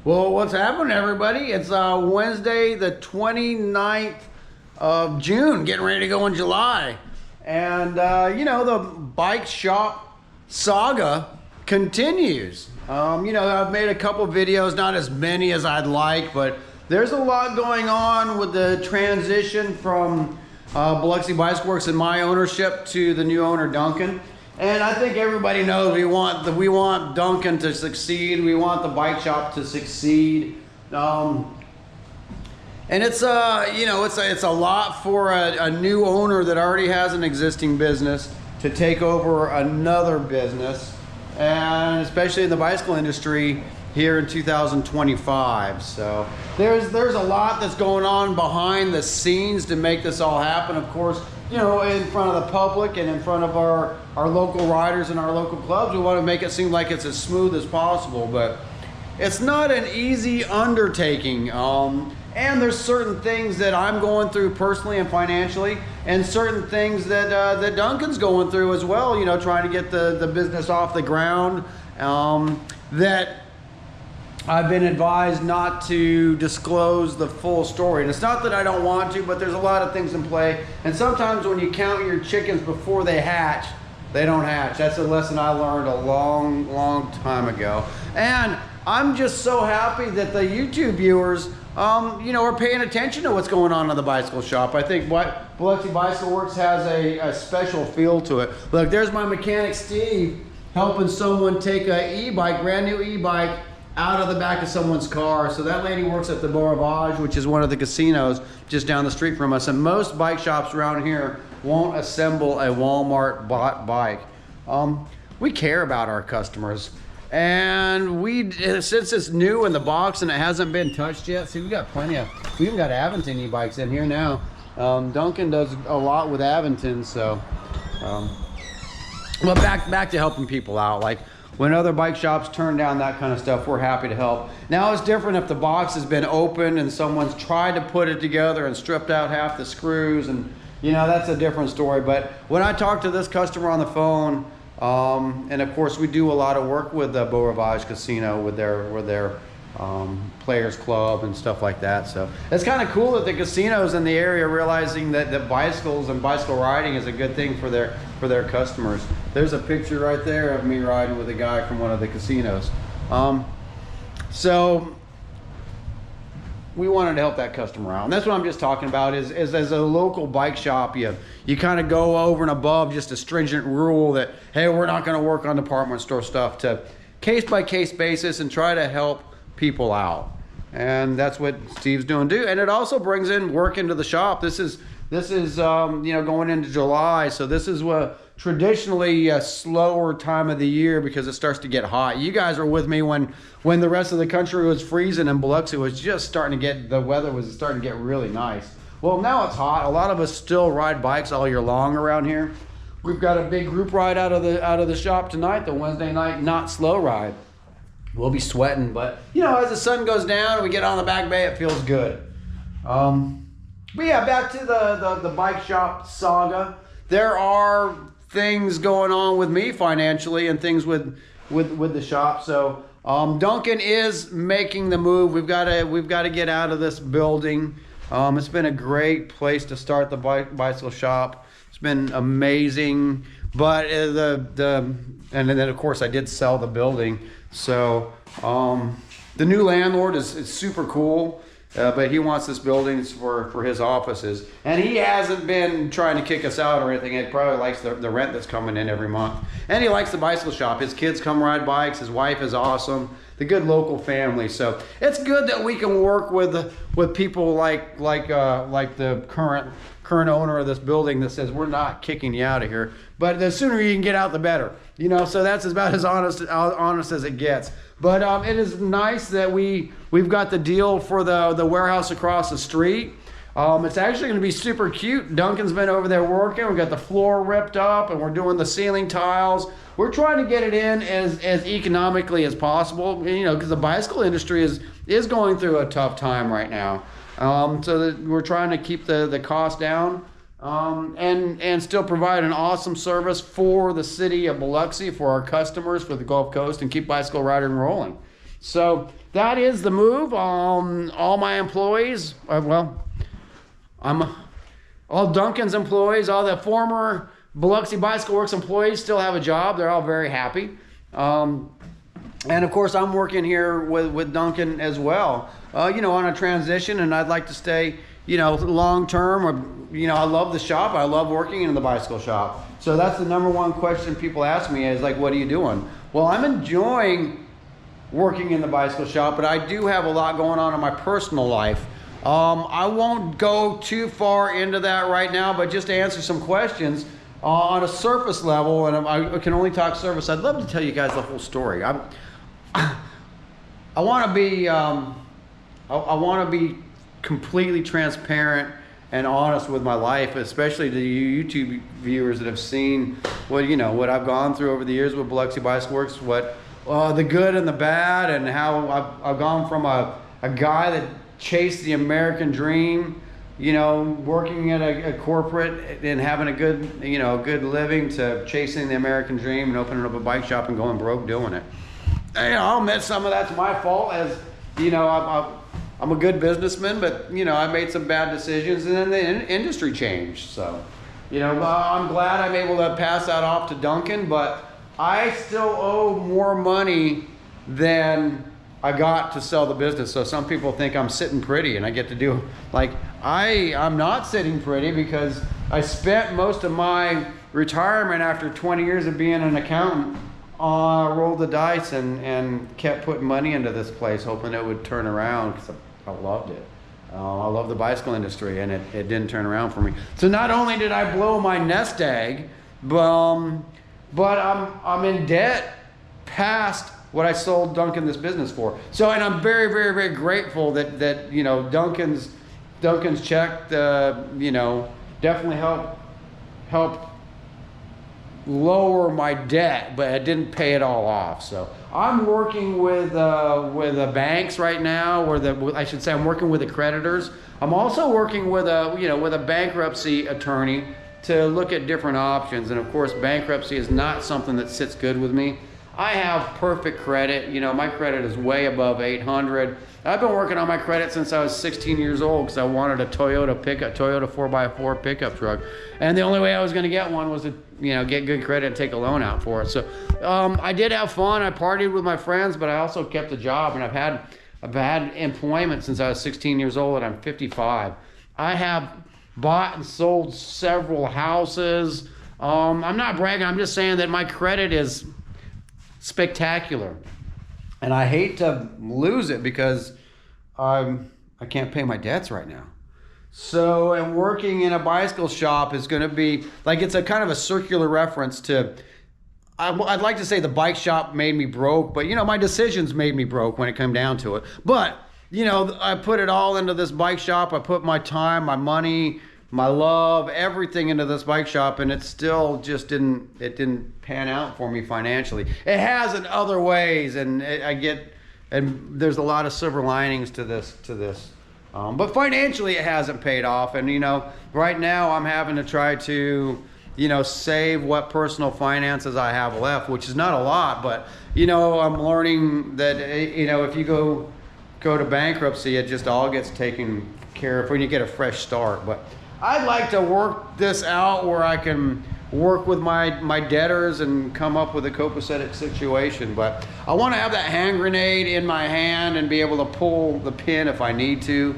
Well, what's happening, everybody? It's Wednesday, the 29th of June, getting ready to go in July. And, you know, the bike shop saga continues. You know, I've made a couple videos, not as many as I'd like, but there's a lot going on with the transition from Biloxi Bicycle Works and my ownership to the new owner, Duncan. And I think everybody knows we want Duncan to succeed. We want the bike shop to succeed. And it's you know, it's a lot for a new owner that already has an existing business to take over another business, and especially in the bicycle industry here in 2025. So there's a lot that's going on behind the scenes to make this all happen. Of course, you know, in front of the public and in front of our local riders and our local clubs, we want to make it seem like it's as smooth as possible, but it's not an easy undertaking. And there's certain things that I'm going through personally and financially, and certain things that that Duncan's going through as well, you know, trying to get the business off the ground, that I've been advised not to disclose the full story. And it's not that I don't want to, but there's a lot of things in play. And sometimes when you count your chickens before they hatch, they don't hatch. That's a lesson I learned a long time ago. And I'm just so happy that the YouTube viewers, you know, are paying attention to what's going on in the bicycle shop. I think what Biloxi Bicycle Works has a special feel to it. Look, there's my mechanic Steve helping someone take a e-bike, brand new e-bike, out of the back of someone's car. So that lady works at the Boravage, which is one of the casinos just down the street from us. And most bike shops around here won't assemble a Walmart bought bike. We care about our customers. And since it's new in the box and it hasn't been touched yet, see, we got plenty of, we even got Aventon e-bikes in here now. Duncan does a lot with Aventon, so. But back to helping people out. Like, when other bike shops turn down that kind of stuff, we're happy to help. Now it's different if the box has been opened and someone's tried to put it together and stripped out half the screws, and you know, that's a different story. But when I talk to this customer on the phone, and of course we do a lot of work with the Boravage Casino with their players club and stuff like that. So it's kind of cool that the casinos in the area are realizing that bicycles and bicycle riding is a good thing for their customers. There's a picture right there of me riding with a guy from one of the casinos. So we wanted to help that customer out, and that's what I'm just talking about. Is as a local bike shop, you kind of go over and above just a stringent rule that, hey, we're not going to work on department store stuff, to case by case basis and try to help people out. And that's what Steve's doing too. And it also brings in work into the shop. This is you know, going into July, so this is what traditionally a slower time of the year because it starts to get hot. You guys were with me when the rest of the country was freezing and Biloxi was just starting to get, the weather was starting to get really nice. Well, now it's hot. A lot of us still ride bikes all year long around here. We've got a big group ride out of the shop tonight, the Wednesday night not slow ride. We'll be sweating, but you know, as the sun goes down and we get on the back bay, it feels good. But yeah, back to the bike shop saga. There are things going on with me financially and things with the shop. So Duncan is making the move. We've got to get out of this building. It's been a great place to start the bicycle shop. It's been amazing. But and then of course I did sell the building. So the new landlord is super cool. But he wants this building for his offices, and he hasn't been trying to kick us out or anything. He probably likes the rent that's coming in every month, and he likes the bicycle shop. His kids come ride bikes. His wife is awesome. The good local family. So it's good that we can work with people like the current owner of this building that says we're not kicking you out of here, but the sooner you can get out, the better. You know, so that's about as honest as it gets. But it is nice that we've got the deal for the warehouse across the street. It's actually going to be super cute. Duncan's been over there working. We've got the floor ripped up, and we're doing the ceiling tiles. We're trying to get it in as economically as possible, you know, because the bicycle industry is going through a tough time right now. So that we're trying to keep the cost down. and still provide an awesome service for the city of Biloxi, for our customers, for the Gulf Coast, and keep bicycle riding and rolling. So that is the move. All my employees, all Duncan's employees, all the former Biloxi Bicycle Works employees still have a job. They're all very happy. And of course, I'm working here with Duncan as well, on a transition, and I'd like to stay, long term. I love the shop. I love working in the bicycle shop. So that's the number one question people ask me is like, what are you doing? Well, I'm enjoying working in the bicycle shop, but I do have a lot going on in my personal life. I won't go too far into that right now, but just to answer some questions on a surface level, and I can only talk surface. I'd love to tell you guys the whole story. I want to be I want to be completely transparent and honest with my life, especially to you YouTube viewers that have seen what I've gone through over the years with Biloxi Bicycle Works, what the good and the bad, and how I've gone from a guy that chased the American dream, working at a corporate and having a good good living, to chasing the American dream and opening up a bike shop and going broke doing it. I'll admit some of that's my fault, as I'm a good businessman, but I made some bad decisions, and then the industry changed. So I'm glad I'm able to pass that off to Duncan, but I still owe more money than I got to sell the business. So some people think I'm sitting pretty, and I get to do, like, I'm not sitting pretty, because I spent most of my retirement after 20 years of being an accountant, rolled the dice and kept putting money into this place, hoping it would turn around, because I loved it. I love the bicycle industry, and it didn't turn around for me. So not only did I blow my nest egg, but I'm in debt past what I sold Duncan this business for. So, and I'm very, very, very grateful that Duncan's check, definitely helped lower my debt, but it didn't pay it all off. So I'm working with the banks right now, I'm working with the creditors. I'm also working with a bankruptcy attorney to look at different options. And of course, bankruptcy is not something that sits good with me. I have perfect credit. My credit is way above 800. I've been working on my credit since I was 16 years old, because I wanted a Toyota 4x4 pickup truck. And the only way I was going to get one was to, get good credit and take a loan out for it. So I did have fun. I partied with my friends, but I also kept a job, and I've had employment since I was 16 years old, and I'm 55. I have bought and sold several houses. I'm not bragging. I'm just saying that my credit is spectacular, and I hate to lose it, because I can't pay my debts right now. So, and working in a bicycle shop is going to be like, it's a kind of a circular reference to, I'd like to say the bike shop made me broke, but my decisions made me broke when it came down to it. But I put it all into this bike shop. I put my time, my money, my love, everything into this bike shop, and it still just didn't pan out for me financially. It has in other ways, and and there's a lot of silver linings to this. But financially, it hasn't paid off. And right now I'm having to try to save what personal finances I have left, which is not a lot. But I'm learning that if you go to bankruptcy, it just all gets taken care of when you get a fresh start. But I'd like to work this out where I can work with my debtors and come up with a copacetic situation. But I want to have that hand grenade in my hand and be able to pull the pin if I need to.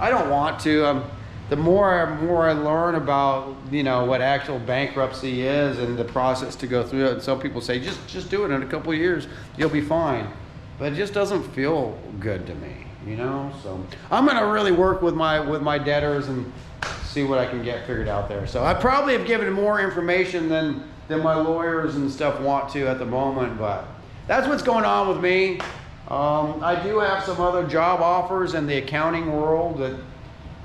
I don't want to. The more I learn about what actual bankruptcy is and the process to go through it, and some people say just do it in a couple of years, you'll be fine. But it just doesn't feel good to me, So I'm gonna really work with my debtors and see what I can get figured out there. So I probably have given more information than my lawyers and stuff want to at the moment, but that's what's going on with me. I do have some other job offers in the accounting world that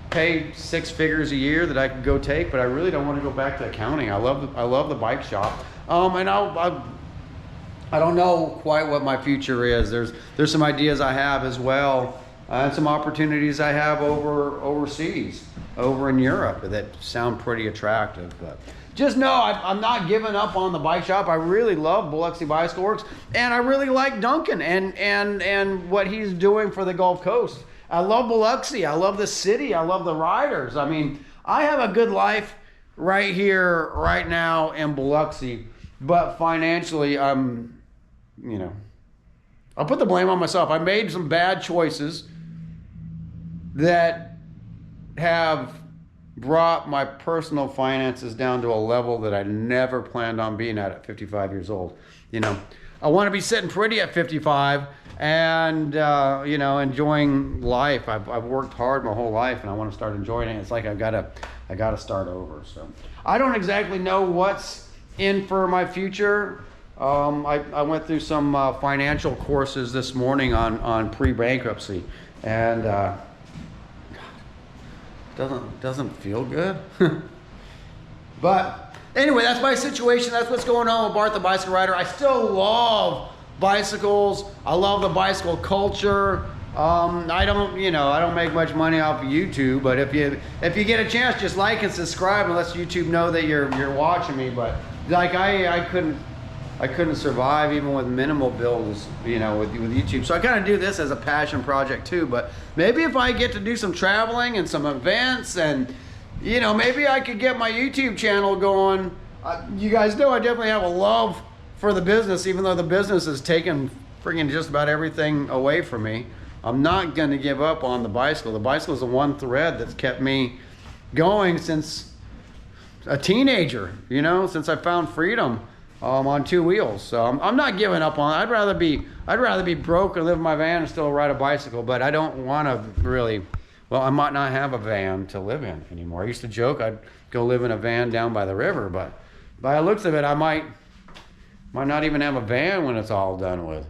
pay 6 figures a year that I could go take, but I really don't want to go back to accounting. I love the bike shop, and I don't know quite what my future is. There's some ideas I have as well, and some opportunities I have overseas. over in Europe that sound pretty attractive. But just know I'm not giving up on the bike shop. I really love Biloxi Bicycle Works, and I really like Duncan and what he's doing for the Gulf Coast. I love Biloxi. I love the city. I love the riders. I mean, I have a good life right here, right now in Biloxi, but financially, I'll put the blame on myself. I made some bad choices that have brought my personal finances down to a level that I never planned on being at 55 years old. I want to be sitting pretty at 55 and, enjoying life. I've worked hard my whole life and I want to start enjoying it. It's like I got to start over. So I don't exactly know what's in for my future. I went through some financial courses this morning on pre-bankruptcy, and doesn't feel good. But anyway, that's my situation. That's what's going on with Bart the Bicycle Rider. I still love bicycles. I love the bicycle culture. I don't make much money off of YouTube, but if you get a chance, just like and subscribe and let YouTube know that you're watching me. But like I couldn't survive even with minimal bills, with YouTube. So I kind of do this as a passion project too. But maybe if I get to do some traveling and some events, and maybe I could get my YouTube channel going. You guys know I definitely have a love for the business, even though the business has taken freaking just about everything away from me. I'm not going to give up on the bicycle. The bicycle is the one thread that's kept me going since a teenager, since I found freedom on two wheels. So I'm not giving up on it. I'd rather be broke and live in my van and still ride a bicycle, but I don't want to really, I might not have a van to live in anymore. I used to joke I'd go live in a van down by the river, but by the looks of it, I might not even have a van when it's all done with,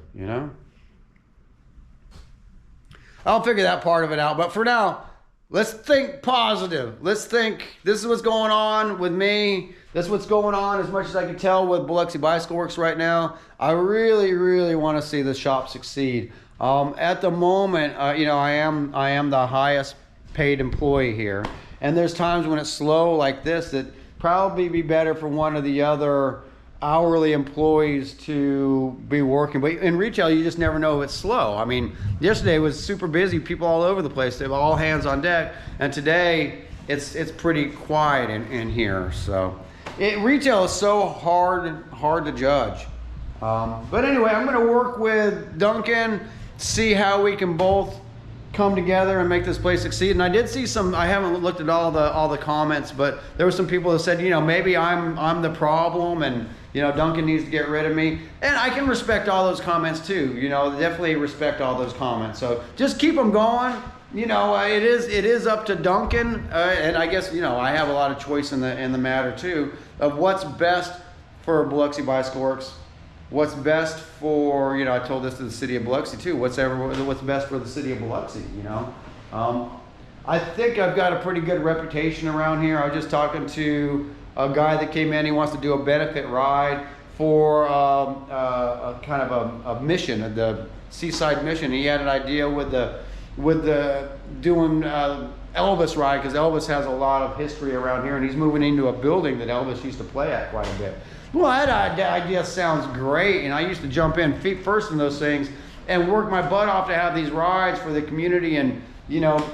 I'll figure that part of it out. But for now, let's think positive. Let's think this is what's going on with me. This is what's going on, as much as I can tell, with Biloxi Bicycle Works right now. I really, really want to see the shop succeed. At the moment, I am the highest paid employee here. And there's times when it's slow like this that probably be better for one of the other hourly employees to be working. But in retail, you just never know if it's slow. I mean, yesterday was super busy, people all over the place. They have all hands on deck. And today, it's pretty quiet in here. So retail is so hard to judge. But anyway, I'm going to work with Duncan, see how we can both come together and make this place succeed. And I did see I haven't looked at all the comments, but there were some people that said, maybe I'm the problem, and Duncan needs to get rid of me. And I can respect all those comments too. Definitely respect all those comments. So just keep them going. It is up to Duncan, and I guess I have a lot of choice in the matter too of what's best for Biloxi Bicycle Works, what's best for I told this to the city of Biloxi too. What's best for the city of Biloxi? I think I've got a pretty good reputation around here. I was just talking to a guy that came in. He wants to do a benefit ride for a kind of a mission, the seaside mission. He had an idea with doing Elvis ride, because Elvis has a lot of history around here, and he's moving into a building that Elvis used to play at quite a bit. Well, that idea sounds great, and I used to jump in feet first in those things and work my butt off to have these rides for the community and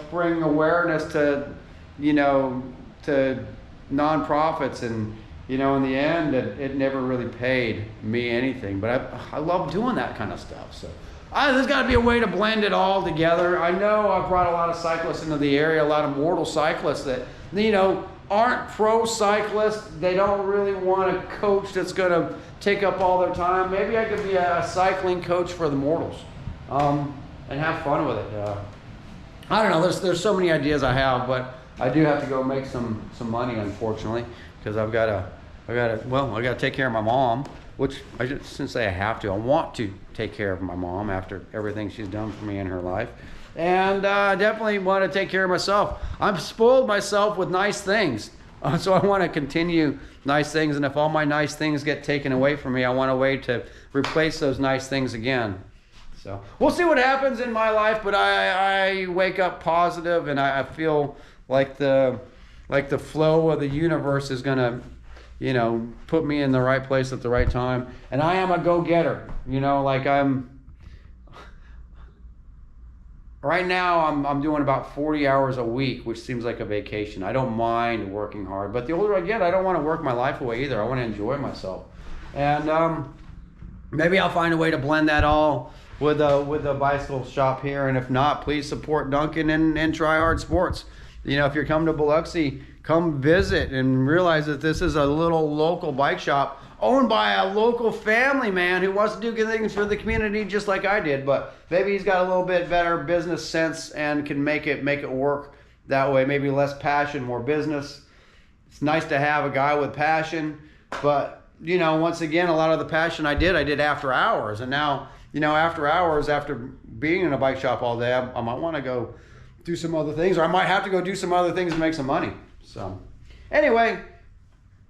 bring awareness to to nonprofits, and in the end it never really paid me anything, but I love doing that kind of stuff. So there's got to be a way to blend it all together. I know I've brought a lot of cyclists into the area, a lot of mortal cyclists that aren't pro cyclists. They don't really want a coach that's going to take up all their time. Maybe I could be a cycling coach for the mortals and have fun with it. I don't know. There's so many ideas I have, but I do have to go make some money, unfortunately, because I got to take care of my mom, which I shouldn't say I have to. I want to take care of my mom after everything she's done for me in her life. And I definitely want to take care of myself. I've spoiled myself with nice things. So I want to continue nice things. And if all my nice things get taken away from me, I want a way to replace those nice things again. So we'll see what happens in my life. But I wake up positive, and I feel like the flow of the universe is gonna, you know, put me in the right place at the right time. And I am a go-getter, you know, like right now I'm doing about 40 hours a week, which seems like a vacation. I don't mind working hard, but the older I get, I don't want to work my life away either. I want to enjoy myself. And maybe I'll find a way to blend that all with the bicycle shop here. And if not, please support Duncan and Try Hard Sports. You know, if you're coming to Biloxi, come visit and realize that this is a little local bike shop owned by a local family man who wants to do good things for the community just like I did, but maybe he's got a little bit better business sense and can make it work that way. Maybe less passion, more business. It's nice to have a guy with passion, but you know, once again, a lot of the passion I did after hours. And now, you know, after hours, after being in a bike shop all day, I might want to go do some other things, or I might have to go do some other things and make some money. So anyway,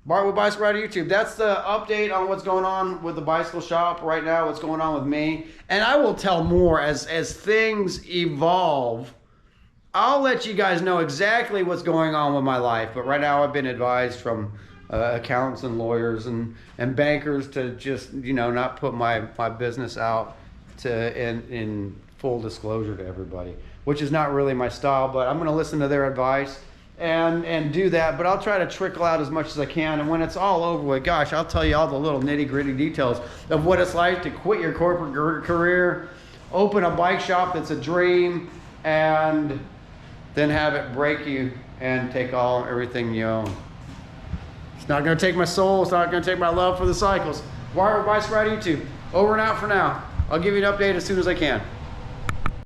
Bart with Bicycle Rider YouTube. That's the update on what's going on with the bicycle shop right now, what's going on with me. And I will tell more as things evolve. I'll let you guys know exactly what's going on with my life. But right now I've been advised from accountants and lawyers and bankers to just, you know, not put my business out in full disclosure to everybody, which is not really my style, but I'm going to listen to their advice and do that. But I'll try to trickle out as much as I can. And when it's all over with, gosh, I'll tell you all the little nitty-gritty details of what it's like to quit your corporate career, open a bike shop that's a dream, and then have it break you and take everything you own. It's not going to take my soul. It's not going to take my love for the cycles. Bart with Bicycle Rider YouTube. Over and out for now. I'll give you an update as soon as I can.